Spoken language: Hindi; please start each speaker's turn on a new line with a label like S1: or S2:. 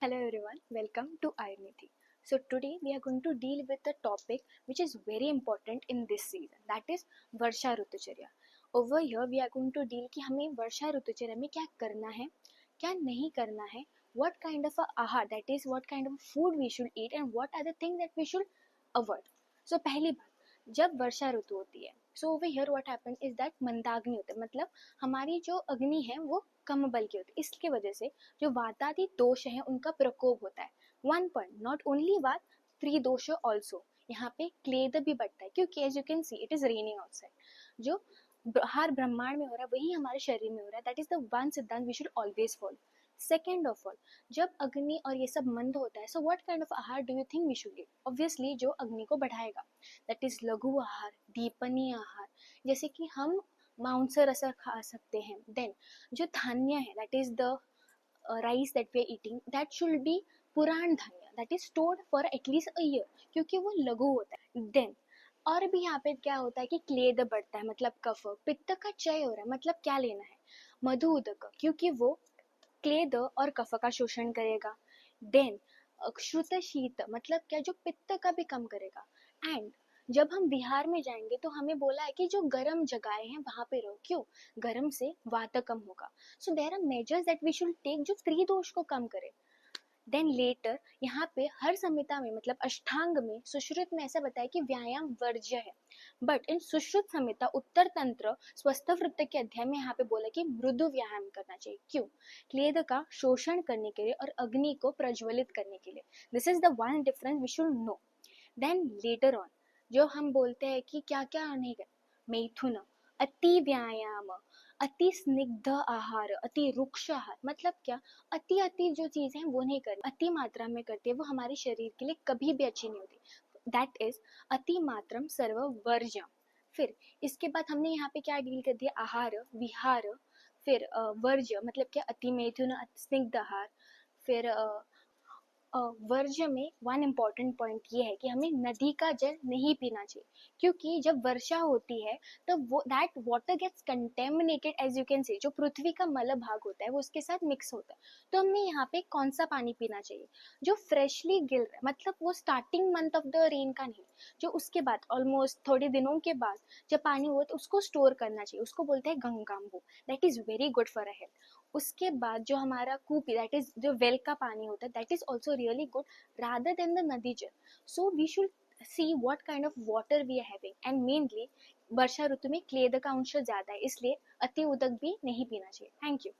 S1: Hello everyone, welcome to Ayurveda. So today we are going to deal with a topic which is very important in this season, that is Varsha Rutucharya. Over here we are going to deal कि हमें वर्षा ऋतुचर्या में क्या करना है, क्या नहीं करना है, what kind of a आहार, that is what kind of food we should eat and what are the things that we should avoid. So पहली बात, जब वर्षा ऋतु होती है, so over here what happen is that मंदाग्नि होता है, मतलब हमारी जो अग्नि है वो कम बल की होती है, इसकी वजह से जो वातादि दोष है उनका प्रकोप होता है. वन पॉइंट, नॉट ओनली वात, त्रिदोष ऑल्सो. यहाँ पे क्लेद भी बढ़ता है क्योंकि as you can see it is raining outside. जो हर ब्रह्मांड में हो रहा है वही हमारे शरीर में हो रहा है. दैट इज द वन सिद्धांत we should always follow. Second of all, जब अग्नि और ये सब मंद होता है, सो व्हाट काइंड ऑफ आहार do you think we should eat? Obviously जो अग्नि को बढ़ाएगा, दैट इज लघु आहार, दीपनीय आहार, जैसे कि हम मांस रस खा सकते हैं. देन जो धान्य है, that is the rice that we are eating, that should be पुराण धान्य, that is stored for at least a year, क्योंकि वो लघु होता है. देन और भी यहाँ पे क्या होता है कि क्लेद बढ़ता है, मतलब कफ, पित्त का क्षय हो रहा है, मतलब क्या लेना है, मधु उदक, क्योंकि वो क्लेद और कफ का शोषण करेगा. देन श्रुत शीत, मतलब क्या, जो पित्त का भी कम करेगा. एंड जब हम बिहार में जाएंगे तो हमें बोला है कि जो गर्म जगहें हैं वहां पे रहो, क्यों, गर्म से वात कम होगा. So there are measures that we should take जो त्रिदोष को कम करे. देन लेटर यहाँ पे हर संहिता में, मतलब अष्टांग में, सुश्रुत में ऐसा बताया कि व्यायाम वर्ज्य है. बट इन सुश्रुत संहिता उत्तर तंत्र स्वस्थ वृत्त के अध्याय में यहाँ पे बोला कि मृदु व्यायाम करना चाहिए. क्यों? क्लेद का शोषण करने के लिए और अग्नि को प्रज्वलित करने के लिए. This is the one difference we should know. Then later on जो हम बोलते हैं कि क्या क्या नहीं कर, मैथुन, अति व्यायाम, अति स्निग्ध आहार, अति रुक्ष आहार, मतलब क्या, अति अति जो चीजें हैं वो नहीं करनी, अति मात्रा में करती है वो हमारे शरीर के लिए कभी भी अच्छी नहीं होती. दैट इज अति मात्रम सर्व वर्ज्य. फिर इसके बाद हमने यहाँ पे क्या डील कर दिया, आहार, विहार, फिर वर्ज्य, मतलब क्या, अति मैथुन, अति स्निग्ध आहार. फिर वर्ज्य में वन इम्पॉर्टेंट पॉइंट ये है कि हमें नदी का जल नहीं पीना चाहिए, क्योंकि जब वर्षा होती है तो वो that water gets contaminated, as you can see, जो पृथ्वी का मल भाग होता है वो उसके साथ मिक्स होता है. तो हमने यहाँ पे कौन सा पानी पीना चाहिए, जो फ्रेशली गिर रहा है, मतलब वो starting month of the rain का नहीं, जो उसके बाद ऑलमोस्ट थोड़े दिनों के बाद जब पानी हुआ तो उसको स्टोर करना चाहिए, उसको बोलते हैं गंगाम्बू. That is very good for a health. उसके बाद जो हमारा कूपी, दैट इज जो वेल का पानी होता है, that is also really good rather than the नदी जल. So we should see what kind of water we are having, and mainly वर्षा ऋतु में क्लेद का अंश ज्यादा है, इसलिए अति उदक भी नहीं पीना चाहिए. Thank you.